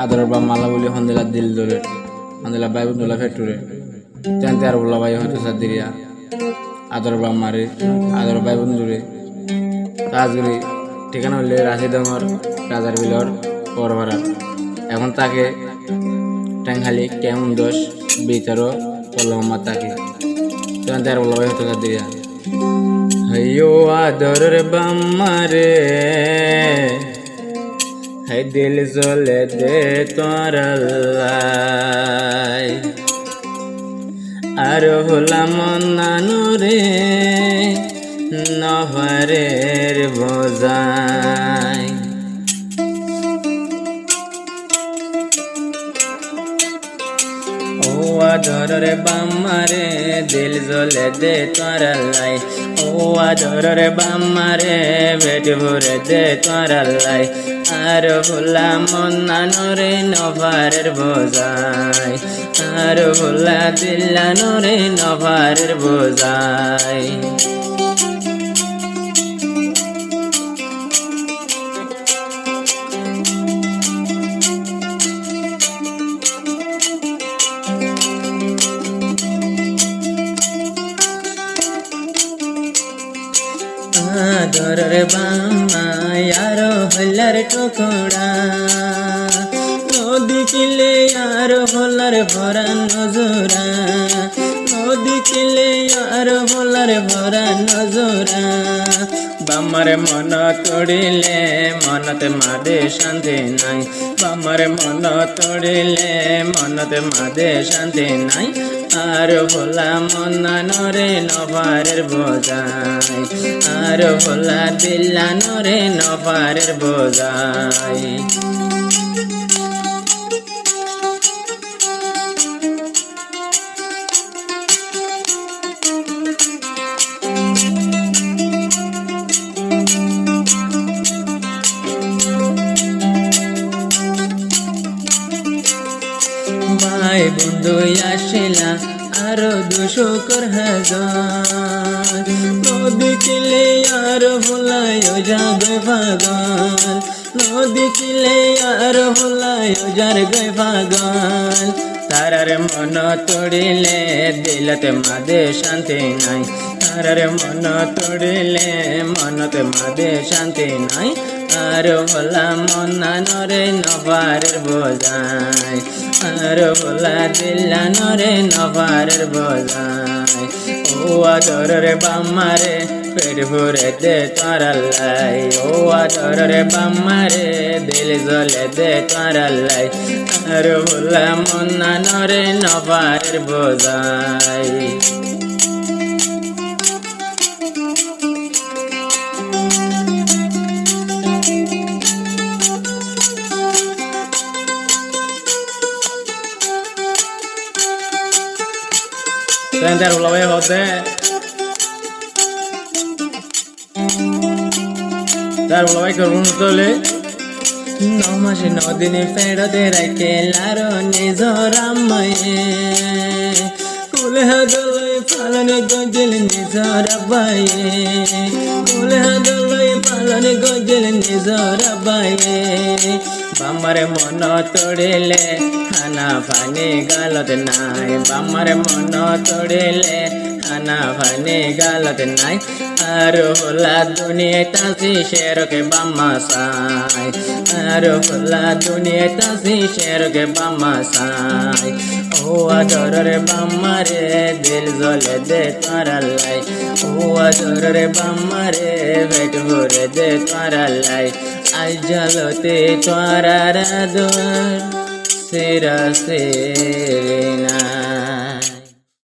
আদরের বা মালা বলি হন্দিলা দিল ধরে হন্দিলা বাই বন্ধুলা ফ্যাক্টরি তেনতে আর বলা ভাই হয়তো সাদিরিয়া আদর বা মারে আদর বাই বন্ধুরে তাজগুলি ঠিকানা হলে রাশিদমর রাজার বিলর পরভাড়া এখন তাকে ট্যাংখালি কেমন দোষ বিচারও কলমা তাকে তেনতে আর বলা ভাই হয়তো সাদিরিয়া হইও আদরের বাম্মারে है दिल जोले दे तोर लाई আর হলাম নানুরে নহরের বোঝাই ও আদরের বাম্মারে দিল জ্বলে দে তোর লাই ও আদরের বাম্মারে পেট ভরে দে তোর লাই আর ভোলা মন্নানোরে নভারের বোঝাই আর ভোলা দিল্লানোরে নভারের বোঝাই আদরের বাম্মা यारो हल्लर टुकड़ा नदी किले यारो हल्लर भरा नजरा नदी किले यारो हल्लर भरा नजरा बामर मन तोड़िले मनते मादे शांति नाई बामर मन तोड़िले मनते मादे शांति नाई আর ভোলা মন্নানোরে নভারের বোঝাই আর ভোলা দিল্লানোরে নভারের বোঝাই ভাই বন্ধু আসিলা আরো 200,000 নদী কিলে আর ভোলায় যাবে পাগল নদী কিলে আর ভোলায় যাবে পাগল তারার মন তোড়িলে দিলতে মাদে শান্তি নাই তারার মন তোড়িলে মনতে মাদে শান্তি নাই আর ভোলা মন্নানোরে নভারের বোঝাই আর ভোলা দিল্লানোরে নভারের বোঝাই ও আদরের বাম্মারে পেট ভরে দে তোর লাই ও আদরের বাম্মারে দিল জ্বলে দে তোর লাই আর ভোলা মন্নানোরে নভারের বোঝাই Tender ulaway hote Dar ulaway korun tole Nomase nodine ferode raike laro nizor ammaye Kule hadalay palane gojel nizor abbaye Kule hadalay palane gojel nizor abbaye বাম্মারে মন তোড়িলে খানা পানি গালত নাই বাম্মারে মন তোড়িলে খানা পানি গালত নাই আর হলা দুনিয়া তাসি শেরকে বাম্মা সাই আর হলা দুনিয়া তাসি শেরকে বাম্মা সাই ও আদরের বাম্মারে দিল জ্বলে দে তোর লাই ও আদরের বাম্মারে পেট ভরে দে তোর লাই আজ জ্বালতে তোর আদর সেরা সেনা